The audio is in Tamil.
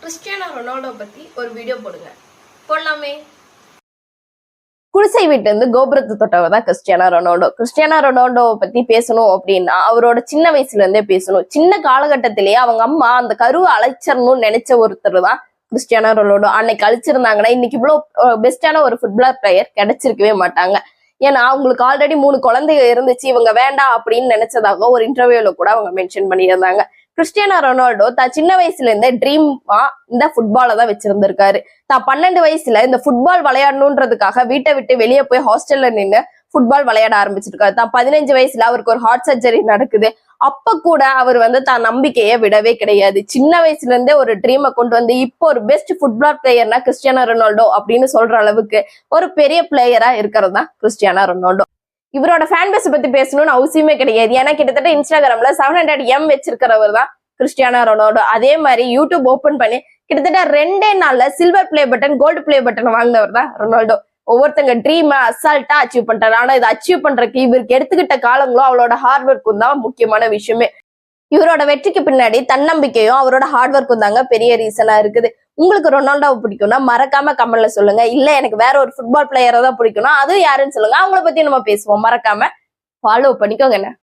கிறிஸ்டியானோ ரொனால்டோ பத்தி ஒரு வீடியோ போடுங்க. போடலாமே. குடிசை வீட்டு இருந்து கோபுரத்தை தொட்டவர் தான் கிறிஸ்டியானோ ரொனால்டோ. கிறிஸ்டியானோ ரொனால்டோவை பத்தி பேசணும் அப்படின்னா அவரோட சின்ன வயசுல இருந்தே பேசணும். சின்ன காலகட்டத்திலேயே அவங்க அம்மா அந்த கருவை அழைச்சிடணும்னு நினைச்ச ஒருத்தர் தான் கிறிஸ்டியானோ ரொனால்டோ. அன்னைக்கு அழிச்சிருந்தாங்கன்னா இன்னைக்கு இவ்வளவு பெஸ்டான ஒரு ஃபுட்பால் பிளேயர் கிடைச்சிருக்கவே மாட்டாங்க. ஏன்னா அவங்களுக்கு ஆல்ரெடி 3 குழந்தைங்க இருந்துச்சு, இவங்க வேண்டாம் அப்படின்னு நினைச்சதாக ஒரு இன்டர்வியூல கூட அவங்க மென்ஷன் பண்ணியிருந்தாங்க. கிறிஸ்டியானோ ரொனால்டோ தான் சின்ன வயசுல இருந்தே ட்ரீமா இந்த ஃபுட்பாலை தான் வச்சிருந்திருக்காரு. தான் 12 வயசுல இந்த ஃபுட்பால் விளையாடணுன்றதுக்காக வீட்டை விட்டு வெளியே போய் ஹாஸ்டல்ல நின்று ஃபுட்பால் விளையாட ஆரம்பிச்சிருக்காரு. தான் 15 வயசுல அவருக்கு ஒரு ஹார்ட் சர்ஜரி நடக்குது. அப்ப கூட அவர் தான் நம்பிக்கையை விடவே கிடையாது. சின்ன வயசுல இருந்தே ஒரு ட்ரீமை கொண்டு வந்து இப்போ ஒரு பெஸ்ட் ஃபுட்பால் பிளேயர்னா கிறிஸ்டியானோ ரொனால்டோ அப்படின்னு சொல்ற அளவுக்கு ஒரு பெரிய பிளேயரா இருக்கிறது தான் கிறிஸ்டியானோ ரொனால்டோ. இவரோட ஃபேன் பேஸ் பத்தி பேசணும்னு அவசியமே கிடையாது. ஏன்னா கிட்டத்தட்ட இன்ஸ்டாகிராம்ல 700M வச்சிருக்கிறவர் தான் கிறிஸ்டியானோ ரொனால்டோ. அதே மாதிரி யூடியூப் ஓபன் பண்ணி கிட்டத்தட்ட 2 நாள்ல silver play button, gold play button வாங்கினவர் தான் ரொனால்டோ. ஒவ்வொருத்தங்க ட்ரீமை அசால்ட்டா அச்சீவ் பண்றாரு. ஆனா இதை அச்சீவ் பண்றதுக்கு இவருக்கு எடுத்துக்கிட்ட காலங்களும் அவளோட ஹார்ட் ஒர்க்கும் தான் முக்கியமான விஷயமே. இவரோட வெற்றிக்கு பின்னாடி தன்னம்பிக்கையும் அவரோட ஹார்ட் ஒர்க்கும் தாங்க பெரிய ரீசனா இருக்குது. உங்களுக்கு ரொனால்டோவை பிடிக்கும்னா மறக்காம கமெண்ட்ல சொல்லுங்க. இல்ல எனக்கு வேற ஒரு ஃபுட்பால் பிளேயரை தான் பிடிக்கும்னா அதுவும் யாருன்னு சொல்லுங்க. அவங்கள பத்தி நம்ம பேசுவோம். மறக்காம ஃபாலோ பண்ணிக்கோங்க.